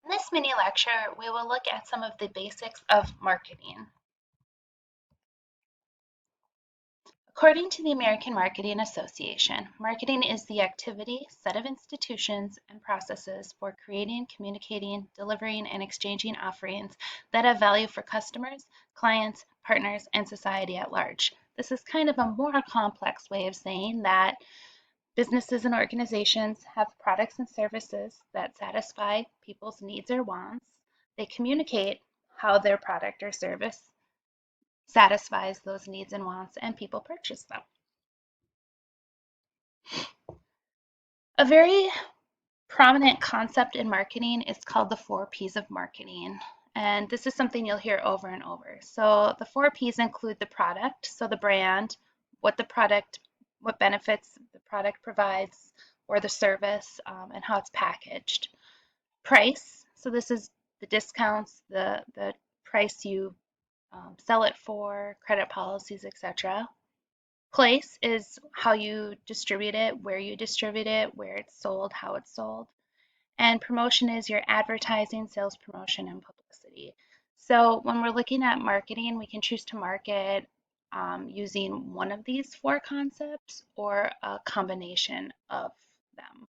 In this mini lecture, we will look at some of the basics of marketing. According to the American Marketing Association, marketing is the activity, set of institutions, and processes for creating, communicating, delivering, and exchanging offerings that have value for customers, clients, partners, and society at large. This is kind of a more complex way of saying that businesses and organizations have products and services that satisfy people's needs or wants. They communicate how their product or service satisfies those needs and wants, and people purchase them. A very prominent concept in marketing is called the 4 Ps of marketing. And this is something you'll hear over and over. So the 4 Ps include the product, so the brand, what benefits the product provides, or the service, and how it's packaged. Price, so this is the discounts, the price you sell it for, credit policies, etc. Place is how you distribute it, where you distribute it, where it's sold, how it's sold. And promotion is your advertising, sales promotion, and publicity. So when we're looking at marketing, we can choose to market using one of these 4 concepts or a combination of them.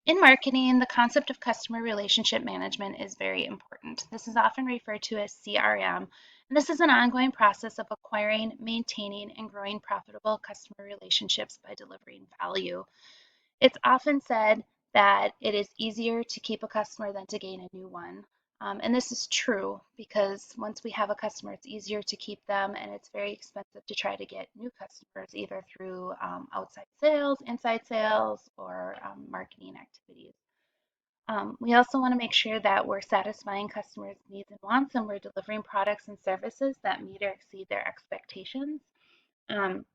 In marketing, the concept of customer relationship management is very important. This is often referred to as CRM, and this is an ongoing process of acquiring, maintaining, and growing profitable customer relationships by delivering value. It's often said that it is easier to keep a customer than to gain a new one. And this is true because once we have a customer, it's easier to keep them, and it's very expensive to try to get new customers either through outside sales, inside sales, or marketing activities. We also want to make sure that we're satisfying customers' needs and wants, and we're delivering products and services that meet or exceed their expectations. Um,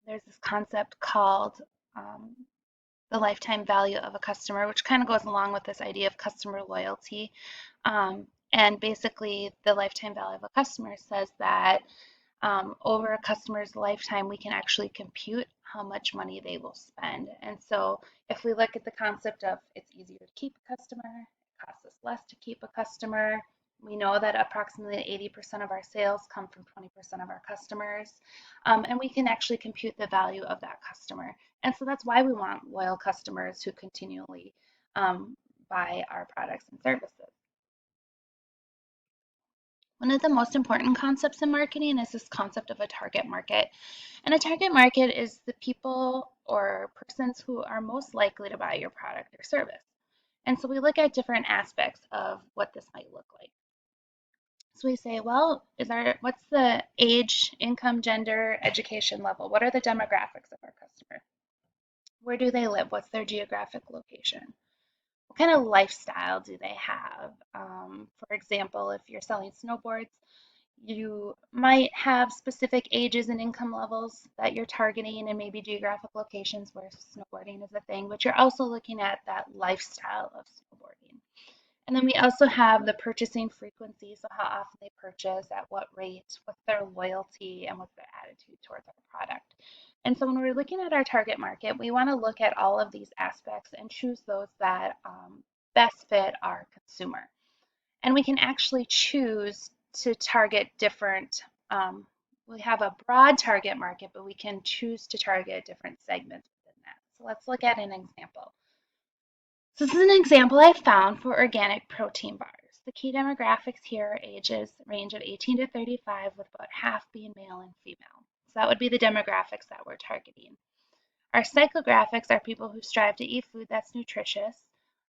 there's this concept called the lifetime value of a customer, which kind of goes along with this idea of customer loyalty. And basically, the lifetime value of a customer says that over a customer's lifetime, we can actually compute how much money they will spend. And so, if we look at the concept of it's easier to keep a customer, it costs us less to keep a customer. We know that approximately 80% of our sales come from 20% of our customers, and we can actually compute the value of that customer. And so that's why we want loyal customers who continually buy our products and services. One of the most important concepts in marketing is this concept of a target market. And a target market is the people or persons who are most likely to buy your product or service. And so we look at different aspects of what this might look like. So we say, well, what's the age, income, gender, education level? What are the demographics of our customer? Where do they live? What's their geographic location? What kind of lifestyle do they have? For example, if you're selling snowboards, you might have specific ages and income levels that you're targeting and maybe geographic locations where snowboarding is a thing, but you're also looking at that lifestyle of snowboarding. And then we also have the purchasing frequency, so how often they purchase, at what rate, what's their loyalty, and what's their attitude towards our product. And so when we're looking at our target market, we want to look at all of these aspects and choose those that best fit our consumer. And we can actually choose to target different, we have a broad target market, but we can choose to target different segments within that. So let's look at an example. So this is an example I found for organic protein bars. The key demographics here are ages range of 18 to 35, with about half being male and female. So that would be the demographics that we're targeting. Our psychographics are people who strive to eat food that's nutritious,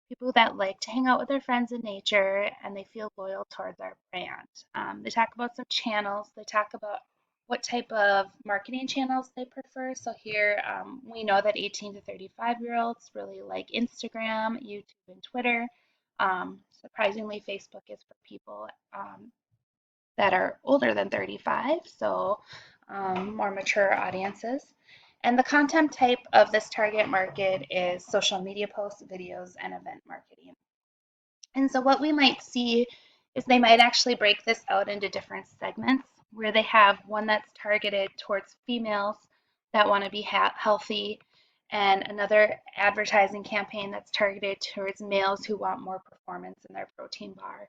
people that like to hang out with their friends in nature, and they feel loyal towards our brand. They talk about some channels. They talk about what type of marketing channels they prefer. So here we know that 18 to 35-year-olds really like Instagram, YouTube, and Twitter. Surprisingly, Facebook is for people that are older than 35, so more mature audiences. And the content type of this target market is social media posts, videos, and event marketing. And so what we might see is they might actually break this out into different segments where they have one that's targeted towards females that want to be healthy and another advertising campaign that's targeted towards males who want more performance in their protein bar.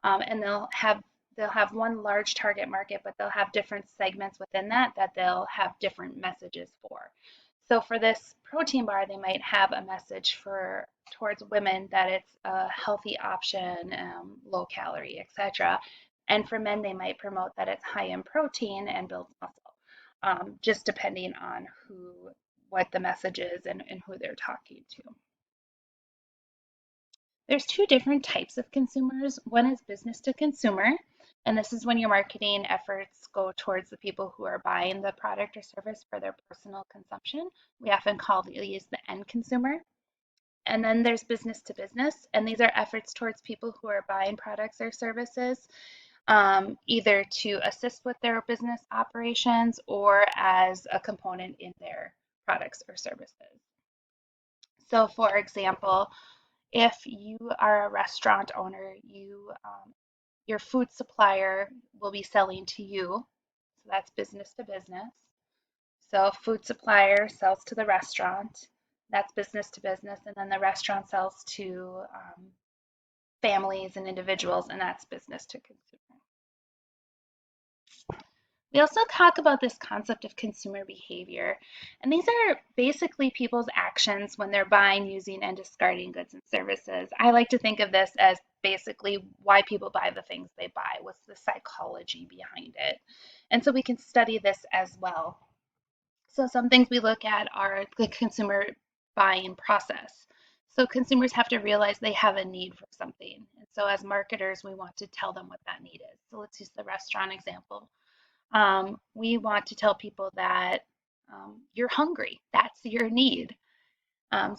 And they'll have one large target market, but they'll have different segments within that they'll have different messages for. So for this protein bar, they might have a message for towards women that it's a healthy option, low calorie, etc. And for men, they might promote that it's high in protein and builds muscle, just depending on what the message is and who they're talking to. There's two different types of consumers. One is business to consumer, and this is when your marketing efforts go towards the people who are buying the product or service for their personal consumption. We often call these the end consumer. And then there's business to business, and these are efforts towards people who are buying products or services, either to assist with their business operations or as a component in their products or services. So, for example, if you are a restaurant owner, your food supplier will be selling to you. So that's business to business. So food supplier sells to the restaurant. That's business to business. And then the restaurant sells to families and individuals, and that's business to consumer. We also talk about this concept of consumer behavior, and these are basically people's actions when they're buying, using, and discarding goods and services. I like to think of this as basically why people buy the things they buy. What's the psychology behind it? And so we can study this as well. So some things we look at are the consumer buying process. So consumers have to realize they have a need for something. And so as marketers, we want to tell them what that need is. So let's use the restaurant example. We want to tell people that you're hungry. That's your need.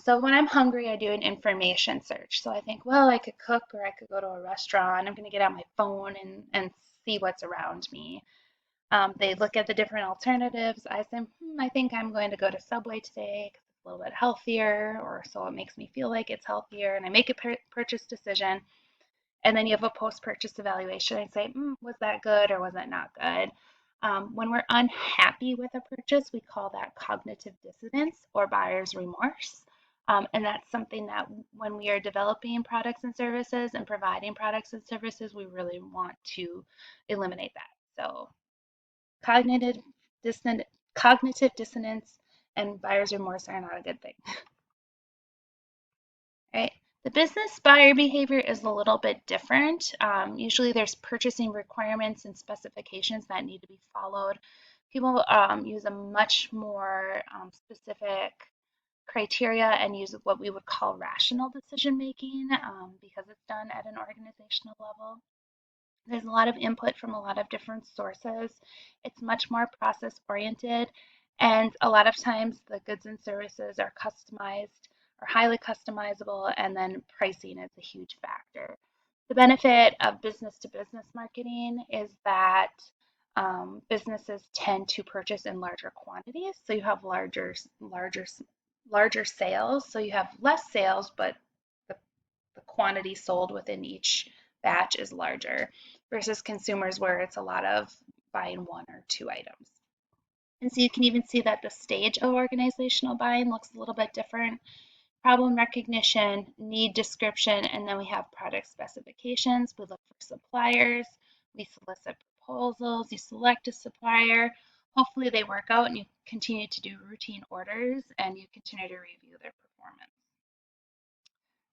So when I'm hungry, I do an information search. So I think, well, I could cook or I could go to a restaurant. I'm going to get out my phone and see what's around me. They look at the different alternatives. I say, I think I'm going to go to Subway today because it's a little bit healthier, or so it makes me feel like it's healthier. And I make a purchase decision. And then you have a post-purchase evaluation and say, was that good or was it not good? When we're unhappy with a purchase, we call that cognitive dissonance or buyer's remorse. And that's something that when we are developing products and services and providing products and services, we really want to eliminate that. So cognitive dissonance, cognitive dissonance and buyer's remorse are not a good thing. Right? The business buyer behavior is a little bit different. Usually there's purchasing requirements and specifications that need to be followed. People use a much more specific criteria and use what we would call rational decision making because it's done at an organizational level. There's a lot of input from a lot of different sources. It's much more process oriented, and a lot of times the goods and services are customized or highly customizable, and then pricing is a huge factor. The benefit of business to business marketing is that businesses tend to purchase in larger quantities, so you have larger sales. So you have less sales, but the the quantity sold within each batch is larger versus consumers where it's a lot of buying one or two items. And so you can even see that the stage of organizational buying looks a little bit different. Problem recognition, need description, and then we have product specifications. We look for suppliers, we solicit proposals, you select a supplier. Hopefully they work out and you continue to do routine orders and you continue to review their performance.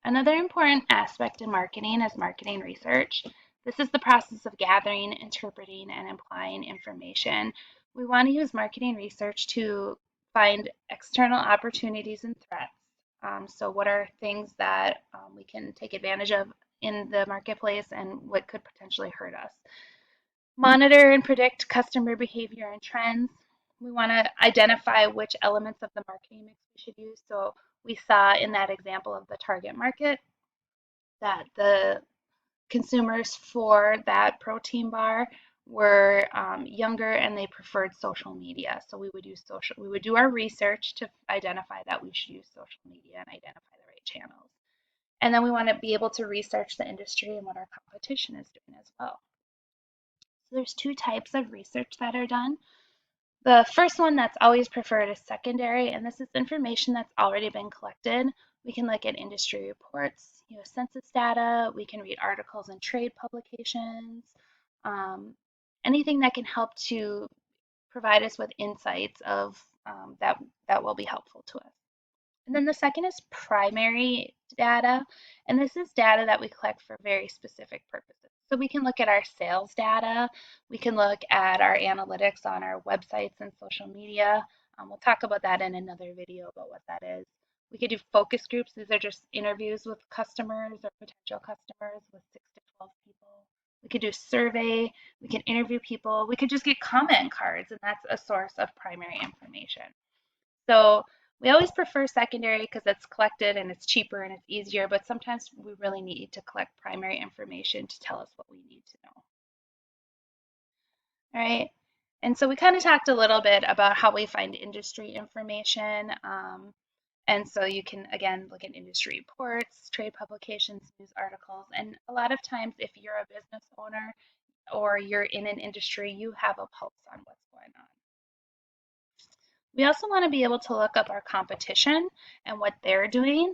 Another important aspect in marketing is marketing research. This is the process of gathering, interpreting, and applying information. We want to use marketing research to find external opportunities and threats. So what are things that we can take advantage of in the marketplace and what could potentially hurt us? Monitor and predict customer behavior and trends. We want to identify which elements of the marketing mix we should use. So we saw in that example of the target market that the consumers for that protein bar were younger and they preferred social media. So we would do our research to identify that we should use social media and identify the right channels. And then we want to be able to research the industry and what our competition is doing as well. So there's two types of research that are done. The first one that's always preferred is secondary, and this is information that's already been collected. We can look at industry reports, census data, we can read articles in trade publications, um, anything that can help to provide us with insights of that will be helpful to us. And then the second is primary data, and this is data that we collect for very specific purposes. So we can look at our sales data, we can look at our analytics on our websites and social media. We'll talk about that in another video about what that is. We could do focus groups. These are just interviews with customers or potential customers with 6 to 12 people. We could do a survey, we can interview people, we could just get comment cards, and that's a source of primary information. So we always prefer secondary because it's collected and it's cheaper and it's easier, but sometimes we really need to collect primary information to tell us what we need to know. All right. And so we kind of talked a little bit about how we find industry information. And so you can, again, look at industry reports, trade publications, news articles. And a lot of times, if you're a business owner or you're in an industry, you have a pulse on what's going on. We also want to be able to look up our competition and what they're doing.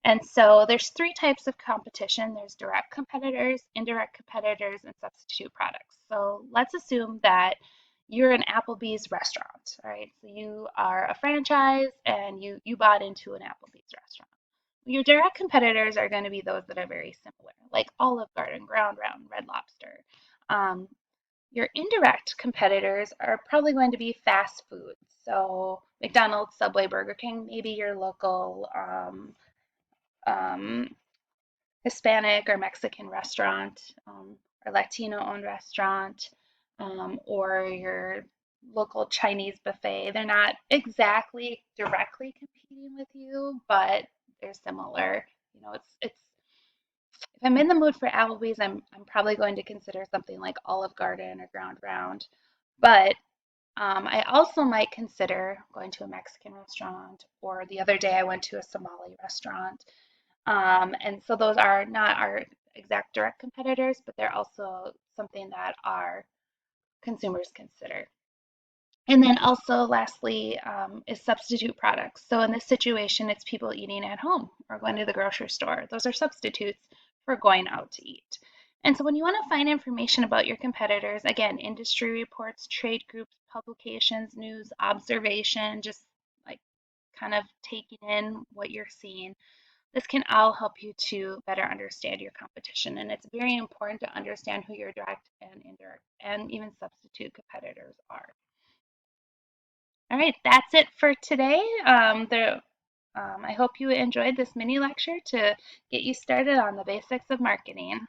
And so there's 3 types of competition. There's direct competitors, indirect competitors, and substitute products. So let's assume that you're an Applebee's restaurant, all right? So you are a franchise and you bought into an Applebee's restaurant. Your direct competitors are going to be those that are very similar, like Olive Garden, Ground Round, Red Lobster. Um, your indirect competitors are probably going to be fast food. So McDonald's, Subway, Burger King, maybe your local um, Hispanic or Mexican restaurant or Latino owned restaurant or your local Chinese buffet. They're not exactly directly competing with you, but they're similar. It's if I'm in the mood for Applebee's, I'm probably going to consider something like Olive Garden or Ground Round. But I also might consider going to a Mexican restaurant, or the other day I went to a Somali restaurant. And so those are not our exact direct competitors, but they're also something that our consumers consider. And then also, lastly, is substitute products. So in this situation, it's people eating at home or going to the grocery store. Those are substitutes for going out to eat. And so when you want to find information about your competitors, again, industry reports, trade groups, publications, news, observation, just like kind of taking in what you're seeing, this can all help you to better understand your competition. And it's very important to understand who your direct and indirect and even substitute competitors are. All right, that's it for today. I hope you enjoyed this mini lecture to get you started on the basics of marketing.